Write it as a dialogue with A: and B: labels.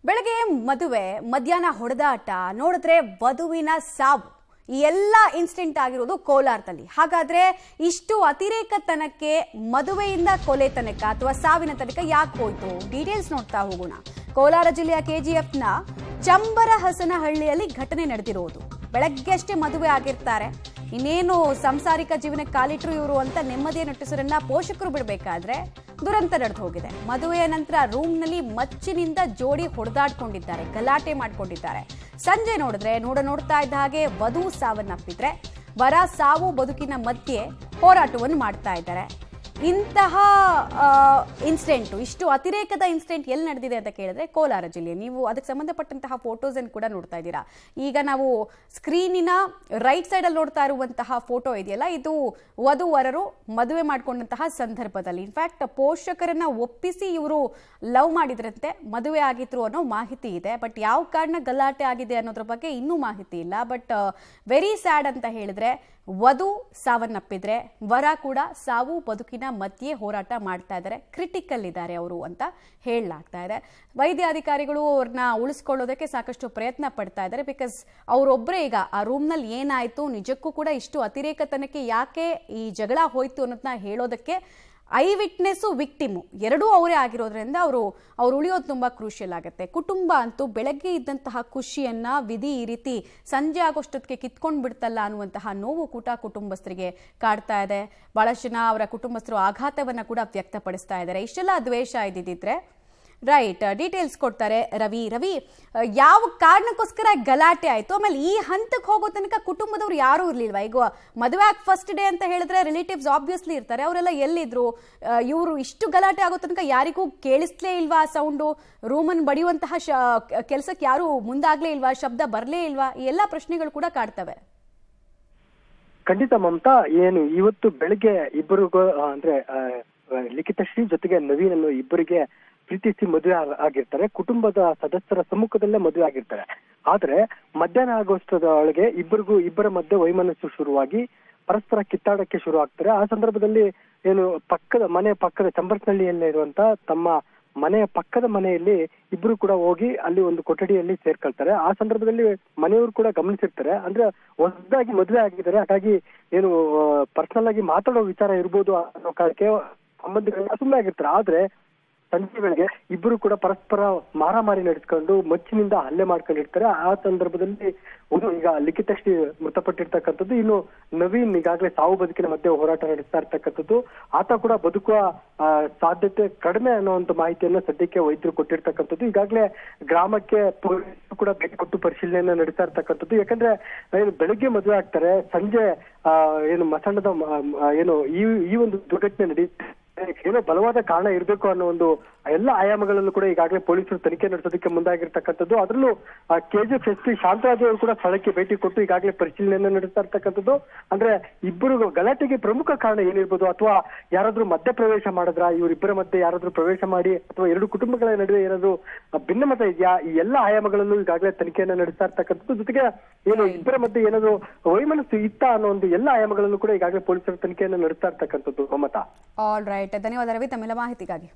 A: ಬೆಳಗ್ಗೆ ಮದುವೆ, ಮಧ್ಯಾಹ್ನ ಹೊಡೆದಾಟ, ನೋಡಿದ್ರೆ ವಧುವಿನ ಸಾವು. ಈ ಎಲ್ಲ ಇನ್ಸಿಡೆಂಟ್ ಆಗಿರೋದು ಕೋಲಾರದಲ್ಲಿ. ಹಾಗಾದ್ರೆ ಇಷ್ಟು ಅತಿರೇಕತನಕ್ಕೆ ಮದುವೆಯಿಂದ ಕೊಲೆ ತನಕ ಅಥವಾ ಸಾವಿನ ತನಕ ಯಾಕೆ ಹೋಯ್ತು? ಡೀಟೇಲ್ಸ್ ನೋಡ್ತಾ ಹೋಗೋಣ. ಕೋಲಾರ ಜಿಲ್ಲೆಯ ಕೆಜಿಎಫ್ನ ಚಂಬರಹಸನಹಳ್ಳಿಯಲ್ಲಿ ಘಟನೆ ನಡೆದಿರೋದು. ಬೆಳಗ್ಗೆ ಅಷ್ಟೇ ಮದುವೆ ಆಗಿರ್ತಾರೆ, ಇನ್ನೇನು ಸಂಸಾರಿಕ ಜೀವನಕ್ಕೆ ಕಾಲಿಟ್ರು ಇವರು ಅಂತ ನೆಮ್ಮದಿಯ ನಟಿಸರನ್ನ ಪೋಷಕರು ಬಿಡಬೇಕಾದ್ರೆ ದುರಂತ ನಡೆದು ಹೋಗಿದೆ. ಮದುವೆಯ ನಂತರ ರೂಮ್ನಲ್ಲಿ ಮಚ್ಚಿನಿಂದ ಜೋಡಿ ಹೊಡೆದಾಡ್ಕೊಂಡಿದ್ದಾರೆ, ಗಲಾಟೆ ಮಾಡ್ಕೊಂಡಿದ್ದಾರೆ. ಸಂಜೆ ನೋಡ್ತಾ ಇದ್ದ ಹಾಗೆ ವಧು ಸಾವನ್ನಪ್ಪಿದ್ರೆ ವರ ಸಾವು ಬದುಕಿನ ಮಧ್ಯೆ ಹೋರಾಟವನ್ನು ಮಾಡ್ತಾ ಇದ್ದಾರೆ. ಇಂತಹ ಇನ್ಸಿಡೆಂಟು, ಇಷ್ಟು ಅತಿರೇಕದ ಇನ್ಸಿಡೆಂಟ್ ಎಲ್ಲಿ ನಡೆದಿದೆ ಅಂತ ಕೇಳಿದ್ರೆ ಕೋಲಾರ ಜಿಲ್ಲೆ. ನೀವು ಅದಕ್ಕೆ ಸಂಬಂಧಪಟ್ಟಂತಹ ಫೋಟೋಸ್ ಅನ್ನು ಕೂಡ ನೋಡ್ತಾ ಇದ್ದೀರಾ. ಈಗ ನಾವು ಸ್ಕ್ರೀನಿನ ರೈಟ್ ಸೈಡ್ ಅಲ್ಲಿ ನೋಡ್ತಾ ಇರುವಂತಹ ಫೋಟೋ ಇದೆಯಲ್ಲ, ಇದು ವಧು ವರರು ಮದುವೆ ಮಾಡ್ಕೊಂಡಂತಹ ಸಂದರ್ಭದಲ್ಲಿ. ಇನ್ಫ್ಯಾಕ್ಟ್ ಪೋಷಕರನ್ನ ಒಪ್ಪಿಸಿ ಇವರು ಲವ್ ಮಾಡಿದ್ರಂತೆ, ಮದುವೆ ಆಗಿದ್ರು ಅನ್ನೋ ಮಾಹಿತಿ ಇದೆ. ಬಟ್ ಯಾವ ಕಾರಣ ಗಲಾಟೆ ಆಗಿದೆ ಅನ್ನೋದ್ರ ಬಗ್ಗೆ ಇನ್ನೂ ಮಾಹಿತಿ ಇಲ್ಲ. ಬಟ್ ವೆರಿ ಸ್ಯಾಡ್ ಅಂತ ಹೇಳಿದ್ರೆ, ವಧು ಸಾವನ್ನಪ್ಪಿದ್ರೆ ವರ ಕೂಡ ಸಾವು ಬದುಕಿನ ಮಧ್ಯೆ ಹೋರಾಟ ಮಾಡ್ತಾ ಇದ್ದಾರೆ. ಕ್ರಿಟಿಕಲ್ ಇದ್ದಾರೆ ಅವರು ಅಂತ ಹೇಳಲಾಗ್ತಾ ಇದೆ. ವೈದ್ಯಾಧಿಕಾರಿಗಳು ಅವ್ರನ್ನ ಉಳಿಸ್ಕೊಳ್ಳೋದಕ್ಕೆ ಸಾಕಷ್ಟು ಪ್ರಯತ್ನ ಪಡ್ತಾ ಇದ್ದಾರೆ. ಬಿಕಾಸ್ ಅವರೊಬ್ಬರೇ ಈಗ ಆ ರೂಮ್ನಲ್ಲಿ ಏನಾಯ್ತು, ನಿಜಕ್ಕೂ ಕೂಡ ಇಷ್ಟು ಅತಿರೇಕತನಕ್ಕೆ ಯಾಕೆ ಈ ಜಗಳ ಹೋಯ್ತು ಅನ್ನೋದನ್ನ ಹೇಳೋದಕ್ಕೆ ಐ ವಿಟ್ನೆಸ್ಸು ವಿಕ್ಟಿಮು ಎರಡೂ ಅವರೇ ಆಗಿರೋದ್ರಿಂದ ಅವ್ರು ಉಳಿಯೋದು ತುಂಬಾ ಕ್ರೂಷಿಯಲ್ ಆಗುತ್ತೆ. ಕುಟುಂಬ ಅಂತೂ ಬೆಳಗ್ಗೆ ಇದ್ದಂತಹ ಖುಷಿಯನ್ನ ವಿಧಿ ಈ ರೀತಿ ಸಂಜೆ ಆಗೋಷ್ಟೊತ್ತಿಗೆ ಕಿತ್ಕೊಂಡು ಬಿಡ್ತಲ್ಲ ಅನ್ನುವಂತಹ ನೋವು ಕೂಡ ಕುಟುಂಬಸ್ಥರಿಗೆ ಕಾಡ್ತಾ ಇದೆ. ಬಹಳಷ್ಟು ಜನ ಅವರ ಕುಟುಂಬಸ್ಥರು ಆಘಾತವನ್ನ ಕೂಡ ವ್ಯಕ್ತಪಡಿಸ್ತಾ ಇದ್ದಾರೆ. ಇಷ್ಟೆಲ್ಲ ದ್ವೇಷ ಇದ್ದಿದ್ರೆ ರೈಟ್, ಡೀಟೇಲ್ಸ್ ಕೊಡ್ತಾರೆ ರವಿ. ಯಾವ ಕಾರಣಕ್ಕೋಸ್ಕರ ಗಲಾಟೆ ಆಯ್ತು? ಆಮೇಲೆ ಈ ಹಂತಕ್ಕೆ ಹೋಗೋ ತನಕ ಕುಟುಂಬದವ್ರು ಯಾರೂ ಇರ್ಲಿಲ್ವಾ? ಈಗ ಮದುವೆ ಆಗಿ ಫಸ್ಟ್ ಡೇ ಅಂತ ಹೇಳಿದ್ರೆ ರಿಲೇಟಿವ್ಸ್ ಆಬ್ವಿಯಸ್ಲಿ ಇರ್ತಾರೆ, ಅವರೆಲ್ಲ ಎಲ್ಲಿದ್ರು? ಇವರು ಇಷ್ಟು ಗಲಾಟೆ ಆಗೋ ತನಕ ಯಾರಿಗೂ ಕೇಳಿಸ್ಲೇ ಇಲ್ವಾ? ಸೌಂಡು ರೂಮನ್ನು ಬಡಿಯುವಂತಹ ಕೆಲಸಕ್ಕೆ ಯಾರು ಮುಂದಾಗ್ಲೇ ಇಲ್ವಾ? ಶಬ್ದ ಬರ್ಲೇ ಇಲ್ವಾ? ಈ ಎಲ್ಲ ಪ್ರಶ್ನೆಗಳು ಕೂಡ ಕಾಡ್ತವೆ.
B: ಖಂಡಿತ ಮಮತಾ, ಏನು ಇವತ್ತು ಬೆಳಿಗ್ಗೆ ಇಬ್ಬರಿಗೂ ಅಂದ್ರೆ ಲಿಖಿತ ಶ್ರೀ ಜೊತೆಗೆ ನವೀನ್ ಅನ್ನೋ ಇಬ್ಬರಿಗೆ ಪ್ರೀತಿಸಿ ಮದುವೆ ಆಗಿರ್ತಾರೆ. ಕುಟುಂಬದ ಸದಸ್ಯರ ಸಮ್ಮುಖದಲ್ಲೇ ಮದುವೆ ಆಗಿರ್ತಾರೆ. ಆದ್ರೆ ಮಧ್ಯಾಹ್ನ ಆಗೋಷ್ಟರೊಳಗೆ ಇಬ್ಬರ ಮಧ್ಯೆ ವೈಮನಸ್ಸು ಶುರುವಾಗಿ ಪರಸ್ಪರ ಕಿತ್ತಾಡಕ್ಕೆ ಶುರು ಆಗ್ತಾರೆ. ಆ ಸಂದರ್ಭದಲ್ಲಿ ಏನು ಪಕ್ಕದ ಚಂಬರಸನಹಳ್ಳಿಯಲ್ಲೇ ಇರುವಂತ ತಮ್ಮ ಮನೆಯ ಪಕ್ಕದ ಮನೆಯಲ್ಲಿ ಇಬ್ರು ಕೂಡ ಹೋಗಿ ಅಲ್ಲಿ ಒಂದು ಕೊಠಡಿಯಲ್ಲಿ ಸೇರ್ಕೊಳ್ತಾರೆ. ಆ ಸಂದರ್ಭದಲ್ಲಿ ಮನೆಯವರು ಕೂಡ ಗಮನಿಸಿರ್ತಾರೆ, ಅಂದ್ರೆ ಹೊಸದಾಗಿ ಮದುವೆ ಆಗಿದ್ದಾರೆ, ಹಾಗಾಗಿ ಏನು ಪರ್ಸನಲ್ ಆಗಿ ಮಾತಾಡೋ ವಿಚಾರ ಇರ್ಬೋದು ಅನ್ನೋ ಕಾರಣಕ್ಕೆ ಸಂಬಂಧಿಗಳು ಸುಮ್ಮನೆ ಆಗಿರ್ತಾರೆ. ಆದ್ರೆ ಸಂಜೆ ವೇಳೆಗೆ ಇಬ್ಬರು ಕೂಡ ಪರಸ್ಪರ ಮಾರಾಮಾರಿ ನಡೆಸ್ಕೊಂಡು ಮಚ್ಚಿನಿಂದ ಹಲ್ಲೆ ಮಾಡ್ಕೊಂಡಿರ್ತಾರೆ. ಆ ಸಂದರ್ಭದಲ್ಲಿ ಈಗ ಲಿಖಿತ ಶ್ರೀ ಮೃತಪಟ್ಟಿರ್ತಕ್ಕಂಥದ್ದು, ಇನ್ನು ನವೀನ್ ಈಗಾಗಲೇ ಸಾವು ಬದುಕಿನ ಮಧ್ಯೆ ಹೋರಾಟ ನಡೆಸ್ತಾ ಇರ್ತಕ್ಕಂಥದ್ದು. ಆತ ಕೂಡ ಬದುಕುವ ಸಾಧ್ಯತೆ ಕಡಿಮೆ ಅನ್ನುವಂತ ಮಾಹಿತಿಯನ್ನ ಸದ್ಯಕ್ಕೆ ವೈದ್ಯರು ಕೊಟ್ಟಿರ್ತಕ್ಕಂಥದ್ದು. ಈಗಾಗಲೇ ಗ್ರಾಮಕ್ಕೆ ಪೊಲೀಸರು ಕೂಡ ಭೇಟಿ ಕೊಟ್ಟು ಪರಿಶೀಲನೆಯನ್ನ ನಡೆಸ್ತಾ ಇರ್ತಕ್ಕಂಥದ್ದು. ಯಾಕಂದ್ರೆ ಏನು ಬೆಳಗ್ಗೆ ಮದುವೆ ಆಗ್ತಾರೆ, ಸಂಜೆ ಏನು ಮಸಣದ ಏನು ಈ ಒಂದು ದುರ್ಘಟನೆ ನಡೆಯುತ್ತೆ, ಏನೋ ಬಲವಾದ ಕಾರಣ ಇರಬೇಕು ಅನ್ನೋ ಒಂದು ಎಲ್ಲ ಆಯಾಮಗಳಲ್ಲೂ ಕೂಡ ಈಗಾಗಲೇ ಪೊಲೀಸರು ತನಿಖೆ ನಡೆಸೋದಕ್ಕೆ ಮುಂದಾಗಿರ್ತಕ್ಕಂಥದ್ದು. ಅದರಲ್ಲೂ ಕೆಜಿಎಫ್ ಎಸ್ಪಿ ಶಾಂತರಾಜ್ ಅವರು ಕೂಡ ಸ್ಥಳಕ್ಕೆ ಭೇಟಿ ಕೊಟ್ಟು ಈಗಾಗಲೇ ಪರಿಶೀಲನೆಯನ್ನು ನಡೆಸ್ತಾ ಇರ್ತಕ್ಕಂಥದ್ದು. ಅಂದ್ರೆ ಇಬ್ಬರು ಗಲಾಟೆಗೆ ಪ್ರಮುಖ ಕಾರಣ ಏನಿರ್ಬೋದು, ಅಥವಾ ಯಾರಾದ್ರೂ ಮಧ್ಯ ಪ್ರವೇಶ ಮಾಡಿದ್ರ, ಇವರಿಬ್ಬರ ಮಧ್ಯೆ ಯಾರಾದ್ರೂ ಪ್ರವೇಶ ಮಾಡಿ, ಅಥವಾ ಎರಡು ಕುಟುಂಬಗಳ ನಡುವೆ ಏನಾದ್ರು ಭಿನ್ನಮತ ಇದೆಯಾ, ಈ ಎಲ್ಲ ಆಯಾಮಗಳಲ್ಲೂ ಈಗಾಗಲೇ ತನಿಖೆಯನ್ನು ನಡೆಸ್ತಾ ಇರ್ತಕ್ಕಂಥದ್ದು. ಜೊತೆಗೆ ಏನು ಇಬ್ಬರ ಮಧ್ಯೆ ಏನಾದ್ರು ವೈಮನಸ್ಸು ಇತ್ತ ಅನ್ನೋ ಒಂದು ಎಲ್ಲ ಆಯಾಮಗಳಲ್ಲೂ ಕೂಡ ಈಗಾಗಲೇ ಪೊಲೀಸರು ತನಿಖೆಯನ್ನು ನಡೆಸ್ತಾ ಇರ್ತಕ್ಕಂಥದ್ದು. ಮಮತಾ,
A: ಆಲ್ ರೈಟ್, ಧನ್ಯವಾದ ರವಿ ತಮ್ಮೆಲ್ಲ ಮಾಹಿತಿಗಾಗಿ.